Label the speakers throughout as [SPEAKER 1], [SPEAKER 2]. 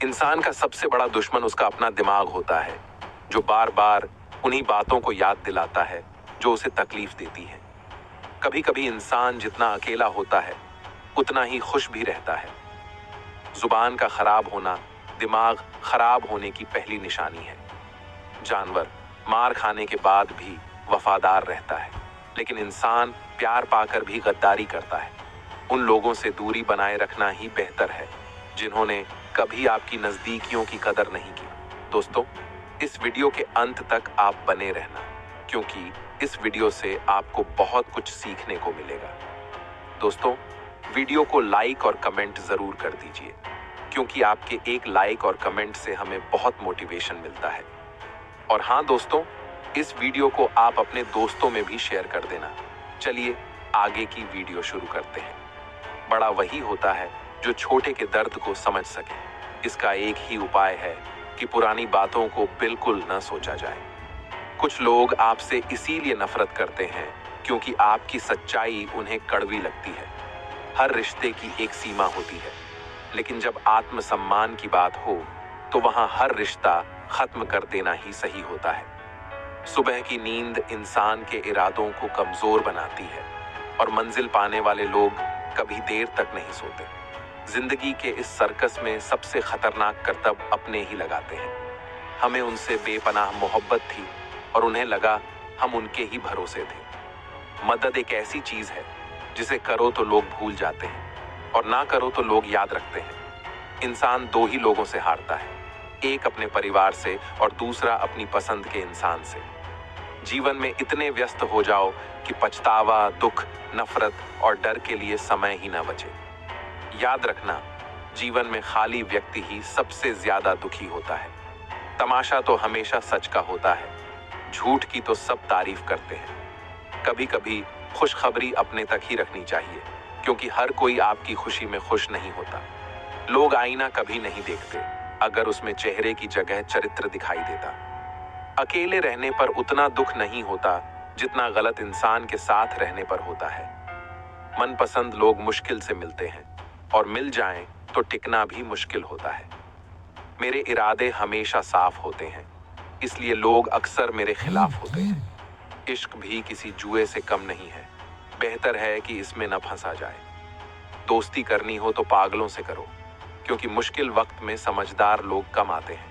[SPEAKER 1] इंसान का सबसे बड़ा दुश्मन उसका अपना दिमाग होता है, जो बार बार उन्हीं बातों को याद दिलाता है जो उसे तकलीफ देती है। कभी कभी इंसान जितना अकेला होता है उतना ही खुश भी रहता है। जुबान का खराब होना दिमाग खराब होने की पहली निशानी है। जानवर मार खाने के बाद भी वफादार रहता है, लेकिन इंसान प्यार पाकर भी गद्दारी करता है। उन लोगों से दूरी बनाए रखना ही बेहतर है जिन्होंने कभी आपकी नजदीकियों की कदर नहीं की। दोस्तों, इस वीडियो के अंत तक आप बने रहना, क्योंकि इस वीडियो से आपको बहुत कुछ सीखने को मिलेगा। दोस्तों, वीडियो को लाइक और कमेंट जरूर कर दीजिए, क्योंकि आपके एक लाइक और कमेंट से हमें बहुत मोटिवेशन मिलता है। और हाँ दोस्तों, इस वीडियो को आप अपने दोस्तों में भी शेयर कर देना। चलिए आगे की वीडियो शुरू करते हैं। बड़ा वही होता है जो छोटे के दर्द को समझ सके। इसका एक ही उपाय है कि पुरानी बातों को बिल्कुल न सोचा जाए। कुछ लोग आपसे इसीलिए नफरत करते हैं क्योंकि आपकी सच्चाई उन्हें कड़वी लगती है। हर रिश्ते की एक सीमा होती है, लेकिन जब आत्मसम्मान की बात हो तो वहां हर रिश्ता खत्म कर देना ही सही होता है। सुबह की नींद इंसान के इरादों को कमजोर बनाती है और मंजिल पाने वाले लोग कभी देर तक नहीं सोते। जिंदगी के इस सर्कस में सबसे खतरनाक करतब अपने ही लगाते हैं। हमें उनसे बेपनाह मोहब्बत थी और उन्हें लगा हम उनके ही भरोसे थे। मदद एक ऐसी चीज है जिसे करो तो लोग भूल जाते हैं और ना करो तो लोग याद रखते हैं। इंसान दो ही लोगों से हारता है, एक अपने परिवार से और दूसरा अपनी पसंद के इंसान से। जीवन में इतने व्यस्त हो जाओ कि पछतावा, दुख, नफरत और डर के लिए समय ही ना बचे। याद रखना, जीवन में खाली व्यक्ति ही सबसे ज्यादा दुखी होता है। तमाशा तो हमेशा सच का होता है, झूठ की तो सब तारीफ करते हैं। कभी कभी खुशखबरी अपने तक ही रखनी चाहिए, क्योंकि हर कोई आपकी खुशी में खुश नहीं होता। लोग आईना कभी नहीं देखते अगर उसमें चेहरे की जगह चरित्र दिखाई देता। अकेले रहने पर उतना दुख नहीं होता जितना गलत इंसान के साथ रहने पर होता है। मनपसंद लोग मुश्किल से मिलते हैं और मिल जाएं तो टिकना भी मुश्किल होता है। मेरे इरादे हमेशा साफ होते हैं, इसलिए लोग अक्सर मेरे खिलाफ होते हैं। इश्क भी किसी जुए से कम नहीं है, बेहतर है कि इसमें न फंसा जाए। दोस्ती करनी हो तो पागलों से करो, क्योंकि मुश्किल वक्त में समझदार लोग कम आते हैं।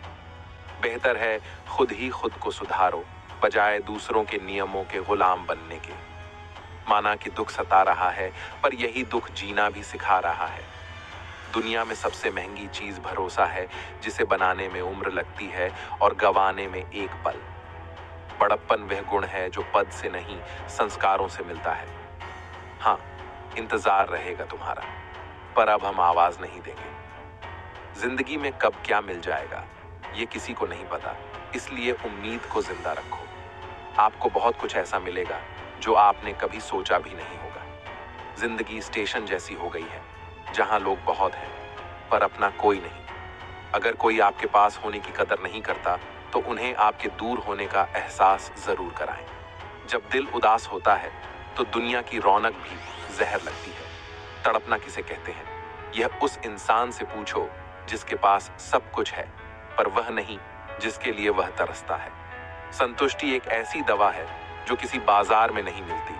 [SPEAKER 1] बेहतर है खुद ही खुद को सुधारो, बजाय दूसरों के नियमों के गुलाम बनने के। माना कि दुख सता रहा है, पर यही दुख जीना भी सिखा रहा है। दुनिया में सबसे महंगी चीज भरोसा है, जिसे बनाने में उम्र लगती है और गंवाने में एक पल। बड़प्पन वह गुण है जो पद से नहीं, संस्कारों से मिलता है। हाँ, इंतजार रहेगा तुम्हारा, पर अब हम आवाज नहीं देंगे। जिंदगी में कब क्या मिल जाएगा ये किसी को नहीं पता, इसलिए उम्मीद को जिंदा रखो। आपको बहुत कुछ ऐसा मिलेगा जो आपने कभी सोचा भी नहीं होगा। जिंदगी स्टेशन जैसी हो गई है, जहां लोग बहुत हैं पर अपना कोई नहीं। अगर कोई आपके पास होने की कदर नहीं करता तो उन्हें आपके दूर होने का एहसास जरूर कराएं। जब दिल उदास होता है तो दुनिया की रौनक भी जहर लगती है। तड़पना किसे कहते हैं, यह उस इंसान से पूछो जिसके पास सब कुछ है, पर वह नहीं जिसके लिए वह तरसता है। संतुष्टि एक ऐसी दवा है जो किसी बाजार में नहीं मिलती,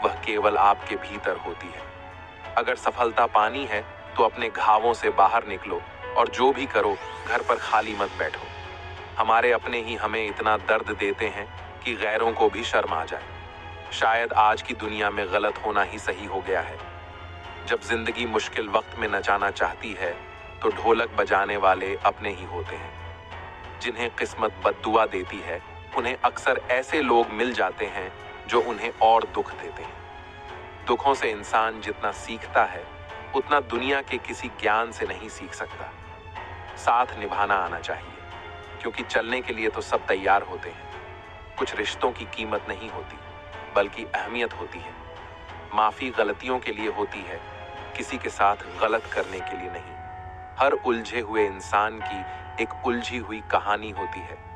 [SPEAKER 1] वह केवल आपके भीतर होती है। अगर सफलता पानी है तो अपने घावों से बाहर निकलो, और जो भी करो घर पर खाली मत बैठो। हमारे अपने ही हमें इतना दर्द देते हैं कि गैरों को भी शर्म आ जाए। शायद आज की दुनिया में गलत होना ही सही हो गया है। जब जिंदगी मुश्किल वक्त में नचाना चाहती है तो ढोलक बजाने वाले अपने ही होते हैं। जिन्हें किस्मत बद्दुआ देती है, उन्हें अक्सर ऐसे लोग मिल जाते हैं जो उन्हें और दुख देते हैं। दुखों से इंसान जितना सीखता है उतना दुनिया के किसी ज्ञान से नहीं सीख सकता। साथ निभाना आना चाहिए, क्योंकि चलने के लिए तो सब तैयार होते हैं। कुछ रिश्तों की कीमत नहीं होती, बल्कि अहमियत होती है। माफी गलतियों के लिए होती है, किसी के साथ गलत करने के लिए नहीं। हर उलझे हुए इंसान की एक उलझी हुई कहानी होती है।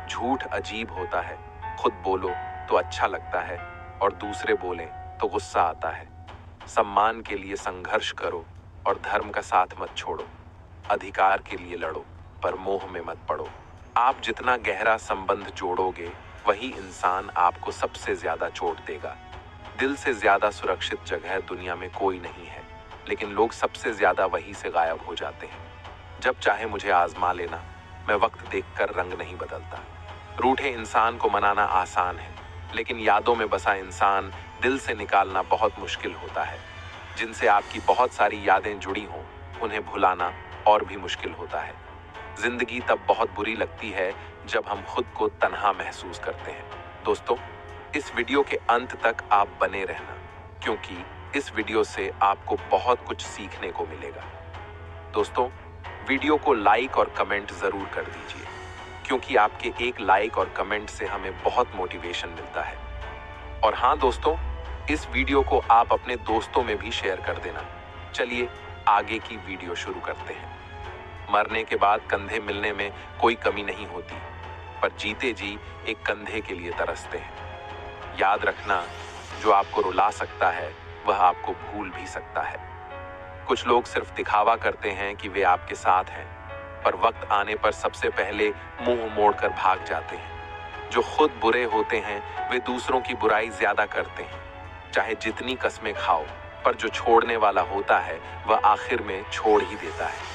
[SPEAKER 1] झूठ अजीब होता है, खुद बोलो तो अच्छा लगता है और दूसरे बोलें तो गुस्सा आता है। सम्मान के लिए संघर्ष करो और धर्म का साथ मत छोड़ो। अधिकार के लिए लड़ो, पर मोह में मत पड़ो। आप जितना गहरा संबंध जोड़ोगे, वही इंसान आपको सबसे ज्यादा चोट देगा। दिल से ज्यादा सुरक्षित जगह दुनिया में कोई नहीं है, लेकिन लोग सबसे ज्यादा वहीं से गायब हो जाते हैं। जब चाहे मुझे आजमा लेना, मैं वक्त देखकर रंग नहीं बदलता। रूठे इंसान को मनाना आसान है, लेकिन यादों में बसा इंसान दिल से निकालना बहुत मुश्किल होता है। जिनसे आपकी बहुत सारी यादें जुड़ी हों, उन्हें भुलाना और भी मुश्किल होता है। जिंदगी तब बहुत बुरी लगती है जब हम खुद को तन्हा महसूस करते हैं। दोस्तों, इस वीडियो के अंत तक आप बने रहना, क्योंकि इस वीडियो से आपको बहुत कुछ सीखने को मिलेगा। दोस्तों, वीडियो को लाइक और कमेंट जरूर कर दीजिए, क्योंकि आपके एक लाइक और कमेंट से हमें बहुत मोटिवेशन मिलता है। और हाँ दोस्तों, इस वीडियो को आप अपने दोस्तों में भी शेयर कर देना। चलिए आगे की वीडियो शुरू करते हैं। मरने के बाद कंधे मिलने में कोई कमी नहीं होती, पर जीते जी एक कंधे के लिए तरसते हैं। याद रखना, जो आपको रुला सकता है वह आपको भूल भी सकता है। कुछ लोग सिर्फ दिखावा करते हैं कि वे आपके साथ हैं, पर वक्त आने पर सबसे पहले मुंह मोड़कर भाग जाते हैं। जो खुद बुरे होते हैं वे दूसरों की बुराई ज्यादा करते हैं, चाहे जितनी कस्में खाओ, पर जो छोड़ने वाला होता है वह आखिर में छोड़ ही देता है।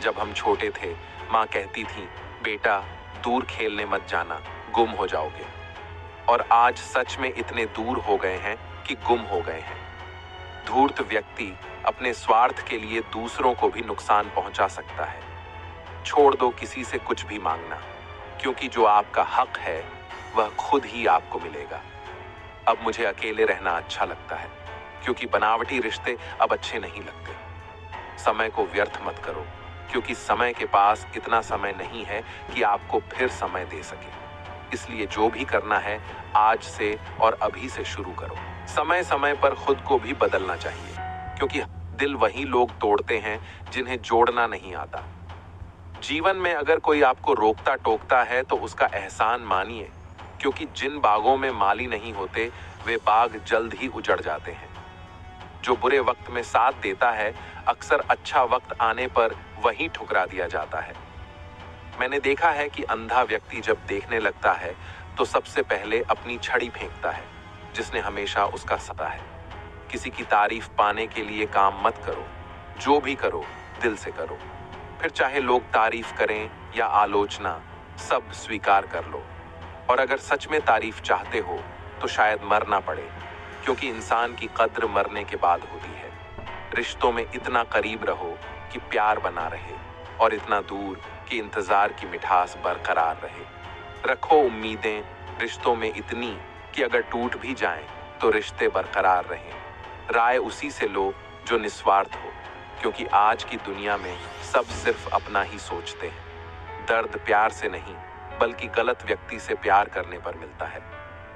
[SPEAKER 1] जब हम छोटे थे, माँ कहती थी, बेटा दूर खेलने मत जाना, गुम हो जाओगे। और आज सच में इतने दूर हो गए हैं कि गुम हो गए हैं। धूर्त व्यक्ति अपने स्वार्थ के लिए दूसरों को भी नुकसान पहुंचा सकता है। छोड़ दो किसी से कुछ भी मांगना, क्योंकि जो आपका हक है वह खुद ही आपको मिलेगा। अब मुझे अकेले रहना अच्छा लगता है, क्योंकि बनावटी रिश्ते अब अच्छे नहीं लगते। समय को व्यर्थ मत करो, क्योंकि समय के पास इतना समय नहीं है कि आपको फिर समय दे सके। इसलिए जो भी करना है आज से और अभी से शुरू करो। समय समय पर खुद को भी बदलना चाहिए, क्योंकि दिल वही लोग तोड़ते हैं जिन्हें जोड़ना नहीं आता। जीवन में अगर कोई आपको रोकता टोकता है तो उसका एहसान मानिए, क्योंकि जिन बागों में माली नहीं होते वे बाग जल्द ही उजड़ जाते हैं। जो बुरे वक्त में साथ देता है, अक्सर अच्छा वक्त आने पर वहीं ठुकरा दिया जाता है। मैंने देखा है कि अंधा व्यक्ति जब देखने लगता है तो सबसे पहले अपनी छड़ी फेंकता है, जिसने हमेशा उसका सता है। किसी की तारीफ पाने के लिए काम मत करो, जो भी करो दिल से करो। फिर चाहे लोग तारीफ करें या आलोचना, सब स्वीकार कर लो। और अगर सच में तारीफ चाहते हो तो शायद मरना पड़े, क्योंकि इंसान की कद्र मरने के बाद होती है। रिश्तों में इतना करीब रहो कि प्यार बना रहे, और इतना दूर कि इंतजार की मिठास बरकरार रहे। रखो उम्मीदें रिश्तों में इतनी कि अगर टूट भी जाएं तो रिश्ते बरकरार रहें। राय उसी से लो जो निस्वार्थ हो, क्योंकि आज की दुनिया में सब सिर्फ अपना ही सोचते हैं। दर्द प्यार से नहीं, बल्कि गलत व्यक्ति से प्यार करने पर मिलता है।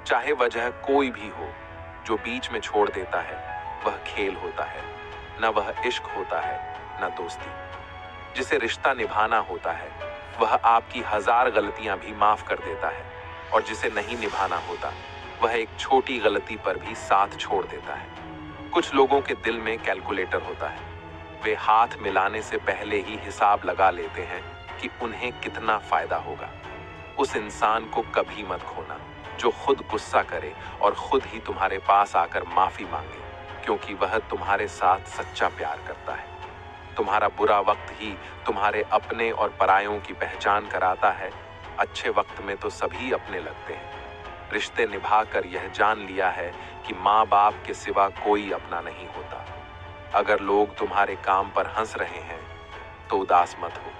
[SPEAKER 1] चाहे वजह कोई भी हो, जो बीच में छोड़ देता है वह खेल होता है, न वह इश्क होता है न दोस्ती। जिसे रिश्ता निभाना होता है वह आपकी 1000 गलतियां भी माफ कर देता है, और जिसे नहीं निभाना होता वह एक छोटी गलती पर भी साथ छोड़ देता है। कुछ लोगों के दिल में कैलकुलेटर होता है, वे हाथ मिलाने से पहले ही हिसाब लगा लेते हैं कि उन्हें कितना फायदा होगा। उस इंसान को कभी मत खोना जो खुद गुस्सा करे और खुद ही तुम्हारे पास आकर माफी मांगे, क्योंकि वह तुम्हारे साथ सच्चा प्यार करता है। तुम्हारा बुरा वक्त ही तुम्हारे अपने और परायों की पहचान कराता है। अच्छे वक्त में तो सभी अपने लगते हैं। रिश्ते निभाकर यह जान लिया है कि माँ बाप के सिवा कोई अपना नहीं होता। अगर लोग तुम्हारे काम पर हंस रहे हैं तो उदास मत हो,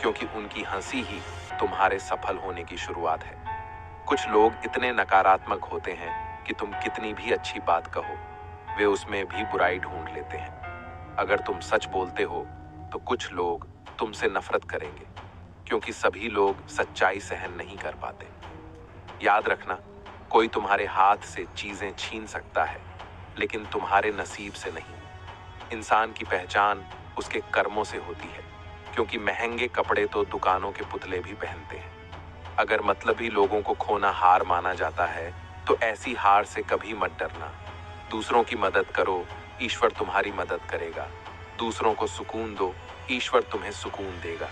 [SPEAKER 1] क्योंकि उनकी हंसी ही तुम्हारे सफल होने की शुरुआत है। कुछ लोग इतने नकारात्मक होते हैं कि तुम कितनी भी अच्छी बात कहो, वे उसमें भी बुराई ढूंढ लेते हैं। अगर तुम सच बोलते हो तो कुछ लोग तुमसे नफरत करेंगे, क्योंकि सभी लोग सच्चाई सहन नहीं कर पाते। याद रखना, कोई तुम्हारे हाथ से चीजें छीन सकता है, लेकिन तुम्हारे नसीब से नहीं। इंसान की पहचान उसके कर्मों से होती है, क्योंकि महंगे कपड़े तो दुकानों के पुतले भी पहनते हैं। अगर मतलबी लोगों को खोना हार माना जाता है तो ऐसी हार से कभी मत डरना। दूसरों की मदद करो, ईश्वर तुम्हारी मदद करेगा। दूसरों को सुकून दो, ईश्वर तुम्हें सुकून देगा।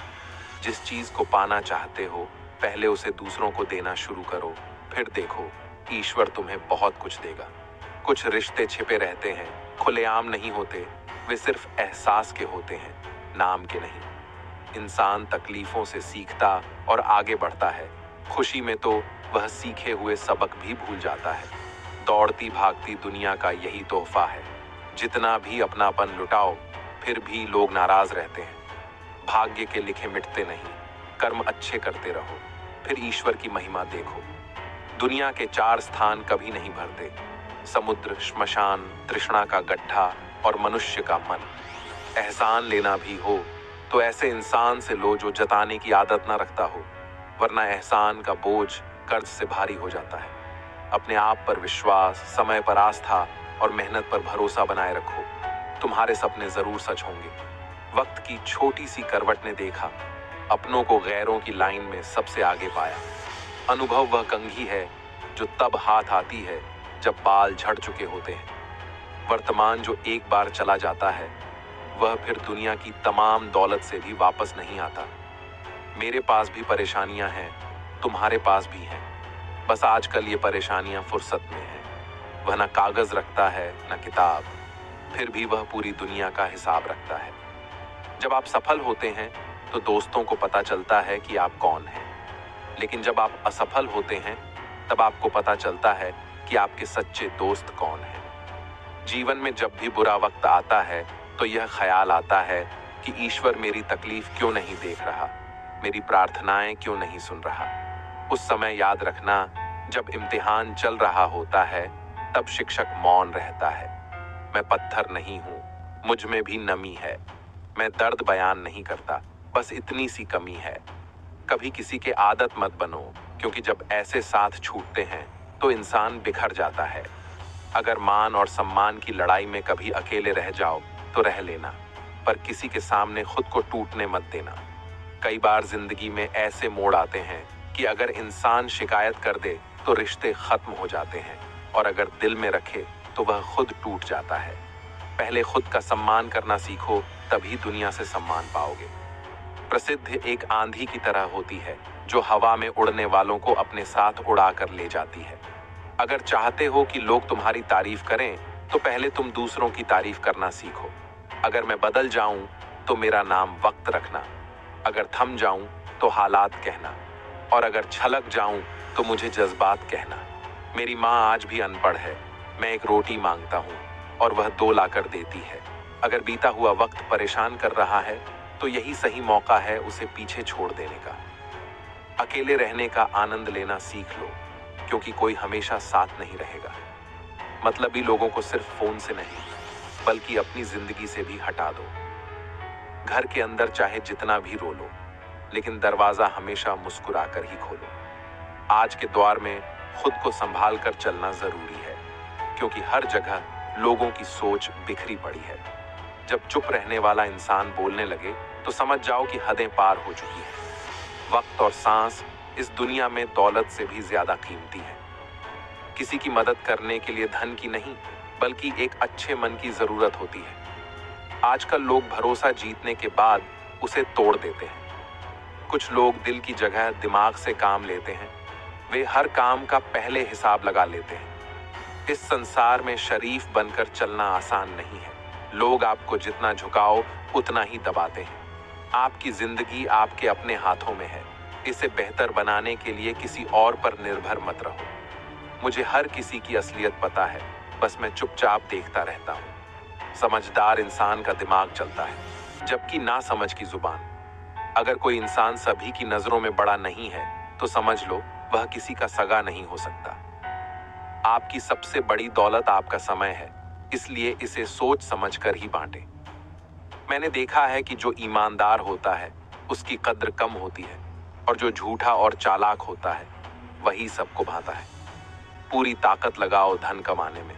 [SPEAKER 1] जिस चीज को पाना चाहते हो पहले उसे दूसरों को देना शुरू करो, फिर देखो ईश्वर तुम्हें बहुत कुछ देगा। कुछ रिश्ते छिपे रहते हैं, खुलेआम नहीं होते, वे सिर्फ एहसास के होते हैं, नाम के नहीं। इंसान तकलीफों से सीखता और आगे बढ़ता है। खुशी में तो वह सीखे हुए सबक भी भूल जाता है। दौड़ती भागती दुनिया का यही तोहफा है। जितना भी अपनापन लुटाओ फिर भी लोग नाराज रहते हैं। भाग्य के लिखे मिटते नहीं, कर्म अच्छे करते रहो, फिर ईश्वर की महिमा देखो। दुनिया के 4 स्थान कभी नहीं भरते, समुद्र, श्मशान, तृष्णा का गड्ढा और मनुष्य का मन। एहसान लेना भी हो तो ऐसे इंसान से लो जो जताने की आदत ना रखता हो, वरना एहसान का बोझ कर्ज से भारी हो जाता है। अपने आप पर विश्वास, समय पर आस्था और मेहनत पर भरोसा बनाए रखो, तुम्हारे सपने जरूर सच होंगे। वक्त की छोटी सी करवट ने देखा, अपनों को गैरों की लाइन में सबसे आगे पाया। अनुभव वह कंघी है जो तब हाथ आती है जब बाल झड़ चुके होते हैं। वर्तमान जो एक बार चला जाता है वह फिर दुनिया की तमाम दौलत से भी वापस नहीं आता। मेरे पास भी परेशानियां हैं, तुम्हारे पास भी हैं, बस आजकल ये परेशानियां फुर्सत में हैं। वह ना कागज रखता है ना किताब, फिर भी वह पूरी दुनिया का हिसाब रखता है। जब आप सफल होते हैं तो दोस्तों को पता चलता है कि आप कौन हैं, लेकिन जब आप असफल होते हैं तब आपको पता चलता है कि आपके सच्चे दोस्त कौन हैं। जीवन में जब भी बुरा वक्त आता है तो यह ख्याल आता है कि ईश्वर मेरी तकलीफ क्यों नहीं देख रहा, मेरी प्रार्थनाएं क्यों नहीं सुन रहा। उस समय याद रखना, जब इम्तिहान चल रहा होता है तब शिक्षक मौन रहता है। मैं पत्थर नहीं हूं, मुझ में भी नमी है। मैं दर्द बयान नहीं करता, बस इतनी सी कमी है। कभी किसी के आदत मत बनो, क्योंकि जब ऐसे साथ छूटते हैं तो इंसान बिखर जाता है। अगर मान और सम्मान की लड़ाई में कभी अकेले रह जाओ तो रह लेना, पर किसी के सामने खुद को टूटने मत देना। कई बार जिंदगी में ऐसे मोड़ आते हैं कि अगर इंसान शिकायत कर दे तो रिश्ते खत्म हो जाते हैं, और अगर दिल में रखे तो वह खुद टूट जाता है। पहले खुद का सम्मान करना सीखो, तभी दुनिया से सम्मान पाओगे। प्रसिद्ध एक आंधी की तरह होती है जो हवा में उड़ने वालों को अपने साथ उड़ा कर ले जाती है। अगर चाहते हो कि लोग तुम्हारी तारीफ करें तो पहले तुम दूसरों की तारीफ करना सीखो। अगर मैं बदल जाऊं तो मेरा नाम वक्त रखना, अगर थम जाऊं तो हालात कहना, और अगर छलक जाऊं तो मुझे जज्बात कहना। मेरी माँ आज भी अनपढ़ है, मैं एक रोटी मांगता हूँ और वह 2 लाकर देती है। अगर बीता हुआ वक्त परेशान कर रहा है तो यही सही मौका है उसे पीछे छोड़ देने का। अकेले रहने का आनंद लेना सीख लो, क्योंकि कोई हमेशा साथ नहीं रहेगा। मतलबी लोगों को सिर्फ फोन से नहीं बल्कि अपनी जिंदगी से भी हटा दो। घर के अंदर चाहे जितना भी रो लो, लेकिन दरवाजा हमेशा मुस्कुरा कर ही खोलो। आज के दौर में खुद को संभाल कर चलना जरूरी है, क्योंकि हर जगह लोगों की सोच बिखरी पड़ी है। जब चुप रहने वाला इंसान बोलने लगे तो समझ जाओ कि हदें पार हो चुकी हैं। वक्त और सांस इस दुनिया में दौलत से भी ज्यादा कीमती है। किसी की मदद करने के लिए धन की नहीं बल्कि एक अच्छे मन की जरूरत होती है। आजकल लोग भरोसा जीतने के बाद उसे तोड़ देते हैं। कुछ लोग दिल की जगह दिमाग से काम लेते हैं। वे हर काम का पहले हिसाब लगा लेते हैं। इस संसार में शरीफ बनकर चलना आसान नहीं है। लोग आपको जितना झुकाओ उतना ही दबाते हैं। आपकी जिंदगी आपके अपने हाथों में है। इसे बेहतर बनाने के लिए किसी और पर निर्भर मत रहो। मुझे हर किसी की असलियत पता है, बस मैं चुपचाप देखता रहता हूँ। समझदार इंसान का दिमाग चलता है, जबकि ना समझ की जुबान। अगर कोई इंसान सभी की नजरों में बड़ा नहीं है तो समझ लो वह किसी का सगा नहीं हो सकता। आपकी सबसे बड़ी दौलत आपका समय है, इसलिए इसे सोच समझकर ही बांटें। मैंने देखा है कि जो ईमानदार होता है उसकी कद्र कम होती है, और जो झूठा और चालाक होता है वही सबको भाता है। पूरी ताकत लगाओ धन कमाने में,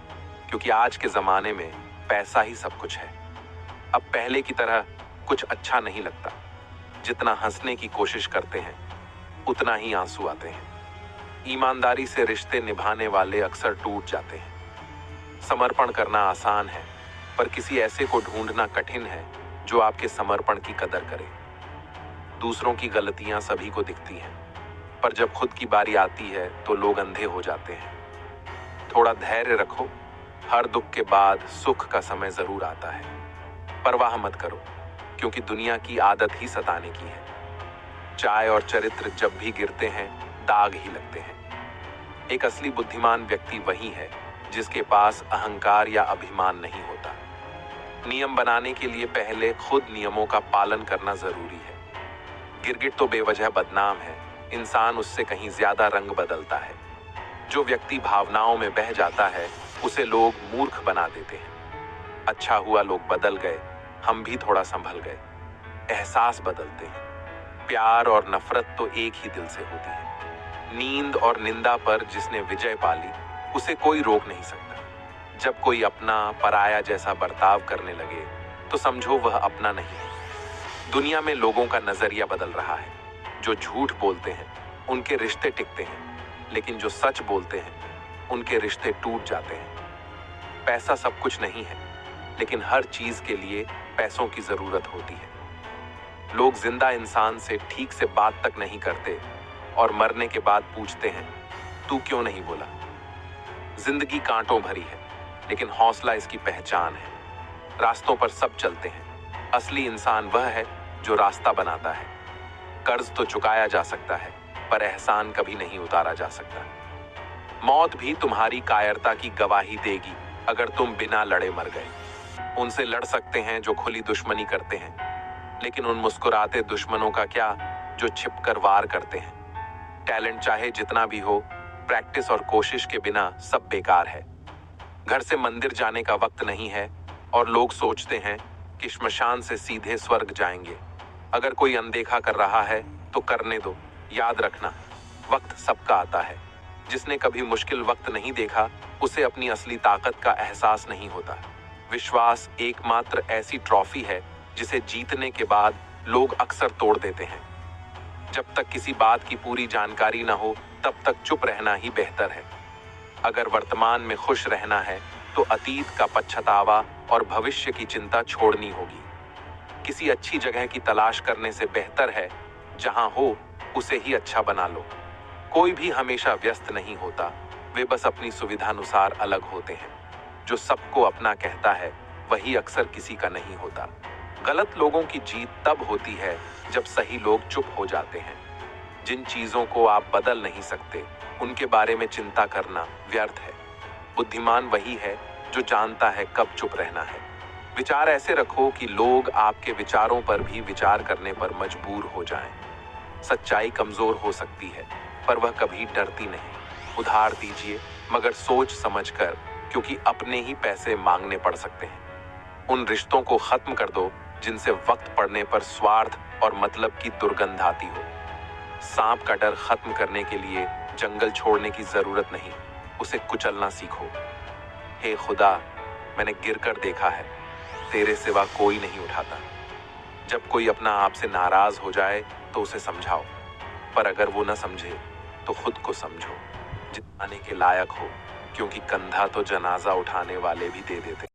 [SPEAKER 1] क्योंकि आज के जमाने में पैसा ही सब कुछ है। अब पहले की तरह कुछ अच्छा नहीं लगता। जितना हंसने की कोशिश करते हैं उतना ही आंसू आते हैं। ईमानदारी से रिश्ते निभाने वाले अक्सर टूट जाते हैं। समर्पण करना आसान है, पर किसी ऐसे को ढूंढना कठिन है जो आपके समर्पण की कदर करे। दूसरों की गलतियां सभी को दिखती हैं, पर जब खुद की बारी आती है तो लोग अंधे हो जाते हैं। थोड़ा धैर्य रखो, हर दुख के बाद सुख का समय जरूर आता है। परवाह मत करो, क्योंकि दुनिया की आदत ही सताने की है। चाय और चरित्र जब भी गिरते हैं, दाग ही लगते हैं। एक असली बुद्धिमान व्यक्ति वही है जिसके पास अहंकार या अभिमान नहीं होता। नियम बनाने के लिए पहले खुद नियमों का पालन करना जरूरी है। गिरगिट तो बेवजह बदनाम है, इंसान उससे कहीं ज्यादा रंग बदलता है। जो व्यक्ति भावनाओं में बह जाता है उसे लोग मूर्ख बना देते हैं। अच्छा हुआ लोग बदल गए, हम भी थोड़ा संभल गए। एहसास बदलते हैं। प्यार और नफरत तो एक ही दिल से होती है। नींद और निंदा पर जिसने विजय पाली उसे कोई रोक नहीं सकता। जब कोई अपना पराया जैसा बर्ताव करने लगे तो समझो वह अपना नहीं है। दुनिया में लोगों का नजरिया बदल रहा है। जो झूठ बोलते हैं उनके रिश्ते टिकते हैं, लेकिन जो सच बोलते हैं उनके रिश्ते टूट जाते हैं। पैसा सब कुछ नहीं है, लेकिन हर चीज के लिए पैसों की जरूरत होती है। लोग जिंदा इंसान से ठीक से बात तक नहीं करते और मरने के बाद पूछते हैं, तू क्यों नहीं बोला? जिंदगी कांटों भरी है, लेकिन हौसला इसकी पहचान है। रास्तों पर सब चलते हैं, असली इंसान वह है जो रास्ता बनाता है। कर्ज तो चुकाया जा सकता है, पर एहसान कभी नहीं उतारा जा सकता। मौत भी तुम्हारी कायरता की गवाही देगी अगर तुम बिना लड़े मर गए। उनसे लड़ सकते हैं जो खुली दुश्मनी करते हैं, लेकिन उन मुस्कुराते दुश्मनों का क्या जो छिपकर वार करते हैं। टैलेंट चाहे जितना भी हो, प्रैक्टिस और कोशिश के बिना सब बेकार है। घर से मंदिर जाने का वक्त नहीं है और लोग सोचते हैं कि श्मशान से सीधे स्वर्ग जाएंगे। अगर कोई अनदेखा कर रहा है तो करने दो। याद रखना, वक्त सबका आता है। जिसने कभी मुश्किल वक्त नहीं देखा उसे अपनी असली ताकत का एहसास नहीं होता। विश्वास एकमात्र ऐसी ट्रॉफी है जिसे जीतने के बाद लोग अक्सर तोड़ देते हैं। जब तक किसी बात की पूरी जानकारी न हो तब तक चुप रहना ही बेहतर है। अगर वर्तमान में खुश रहना है तो अतीत का पछतावा और भविष्य की चिंता छोड़नी होगी। किसी अच्छी जगह की तलाश करने से बेहतर है जहां हो उसे ही अच्छा बना लो। कोई भी हमेशा व्यस्त नहीं होता, वे बस अपनी सुविधानुसार अलग होते हैं। जो सबको अपना कहता है वही अक्सर किसी का नहीं होता। गलत लोगों की जीत तब होती है जब सही लोग चुप हो जाते हैं। जिन चीजों को आप बदल नहीं सकते उनके बारे में चिंता करना व्यर्थ है। बुद्धिमान वही है जो जानता है कब चुप रहना है। विचार ऐसे रखो कि लोग आपके विचारों पर भी विचार करने पर मजबूर हो जाएं। सच्चाई कमजोर हो सकती है, पर वह कभी डरती नहीं। उधार दीजिए, मगर सोच समझकर, क्योंकि अपने ही पैसे मांगने पड़ सकते हैं। उन रिश्तों को खत्म कर दो जिनसे वक्त पड़ने पर स्वार्थ और मतलब की दुर्गंध आती हो। सांप का डर खत्म करने के लिए जंगल छोड़ने की जरूरत नहीं, उसे कुचलना सीखो। हे खुदा, मैंने गिरकर देखा है, तेरे सिवा कोई नहीं उठाता। जब कोई अपना आप से नाराज हो जाए तो उसे समझाओ, पर अगर वो न समझे तो खुद को समझो। जिताने के लायक हो, क्योंकि कंधा तो जनाजा उठाने वाले भी दे देते।